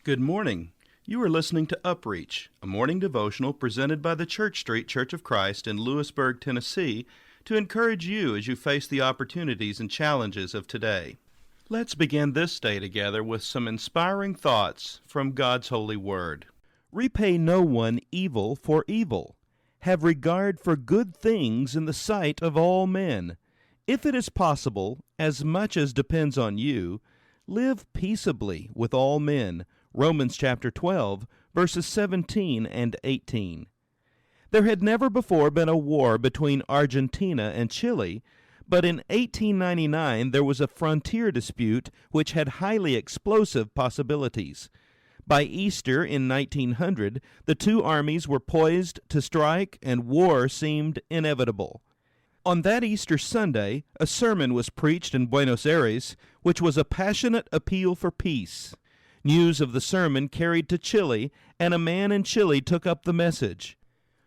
Good morning. You are listening to UpReach, a morning devotional presented by the Church Street Church of Christ in Lewisburg, Tennessee, to encourage you as you face the opportunities and challenges of today. Let's begin this day together with some inspiring thoughts from God's holy word. Repay no one evil for evil. Have regard for good things in the sight of all men. If it is possible, as much as depends on you, live peaceably with all men. Romans chapter 12, verses 17 and 18. There had never before been a war between Argentina and Chile, but in 1899 there was a frontier dispute which had highly explosive possibilities. By Easter in 1900, the two armies were poised to strike and war seemed inevitable. On that Easter Sunday, a sermon was preached in Buenos Aires, which was a passionate appeal for peace. News of the sermon carried to Chile, and a man in Chile took up the message.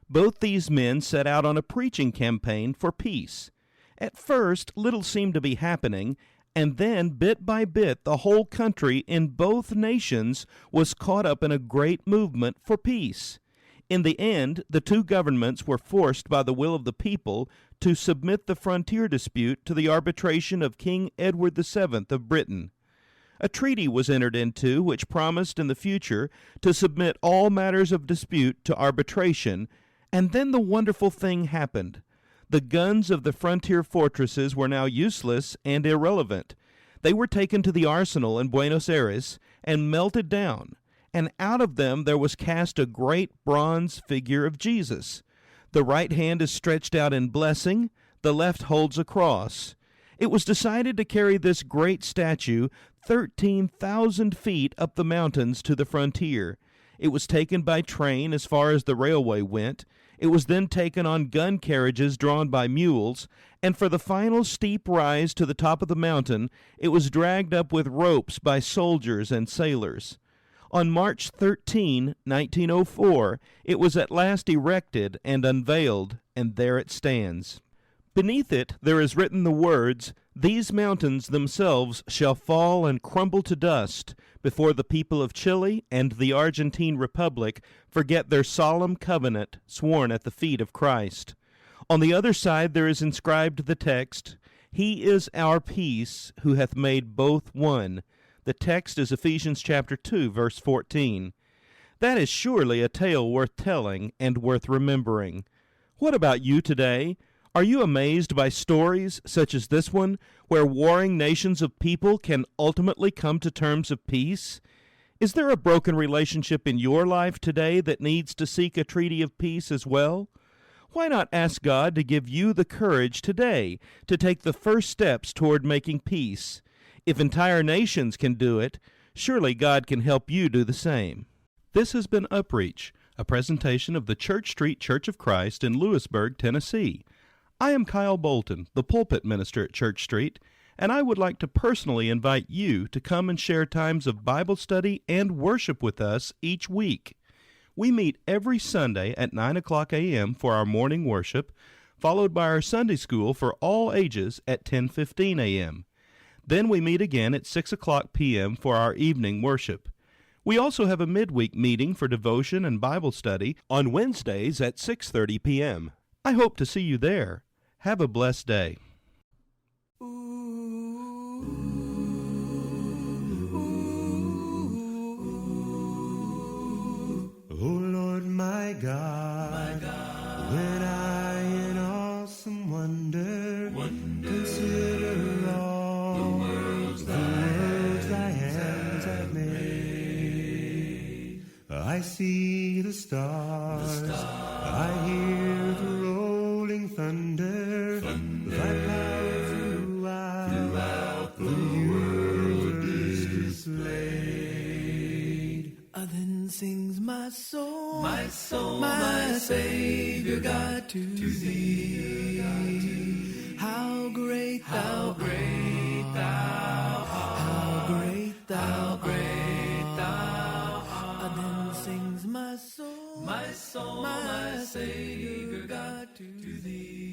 Both these men set out on a preaching campaign for peace. At first, little seemed to be happening, and then, bit by bit, the whole country in both nations was caught up in a great movement for peace. In the end, the two governments were forced by the will of the people to submit the frontier dispute to the arbitration of King Edward VII of Britain. A treaty was entered into which promised in the future to submit all matters of dispute to arbitration, and then the wonderful thing happened. The guns of the frontier fortresses were now useless and irrelevant. They were taken to the arsenal in Buenos Aires and melted down, and out of them there was cast a great bronze figure of Jesus. The right hand is stretched out in blessing, the left holds a cross. It was decided to carry this great statue 13,000 feet up the mountains to the frontier. It was taken by train as far as the railway went. It was then taken on gun carriages drawn by mules, and for the final steep rise to the top of the mountain, it was dragged up with ropes by soldiers and sailors. On March 13, 1904, it was at last erected and unveiled, and there it stands. Beneath it there is written the words, "These mountains themselves shall fall and crumble to dust before the people of Chile and the Argentine Republic forget their solemn covenant sworn at the feet of Christ." On the other side there is inscribed the text, "He is our peace, who hath made both one." The text is Ephesians chapter 2, verse 14. That is surely a tale worth telling and worth remembering. What about you today? Are you amazed by stories such as this one, where warring nations of people can ultimately come to terms of peace? Is there a broken relationship in your life today that needs to seek a treaty of peace as well? Why not ask God to give you the courage today to take the first steps toward making peace? If entire nations can do it, surely God can help you do the same. This has been UpReach, a presentation of the Church Street Church of Christ in Lewisburg, Tennessee. I am Kyle Bolton, the pulpit minister at Church Street, and I would like to personally invite you to come and share times of Bible study and worship with us each week. We meet every Sunday at 9 o'clock a.m. for our morning worship, followed by our Sunday school for all ages at 10:15 a.m. Then we meet again at 6 o'clock p.m. for our evening worship. We also have a midweek meeting for devotion and Bible study on Wednesdays at 6:30 p.m. I hope to see you there. Have a blessed day. Oh Lord, my God, when I in awesome wonder consider all the worlds thy hands have made, I see the stars, I hear the rolling thunder, thy power throughout the world is displayed. Then sings my soul, my Savior God to thee. How great thou art, how great thou art. Then sings my soul, my Savior God to thee.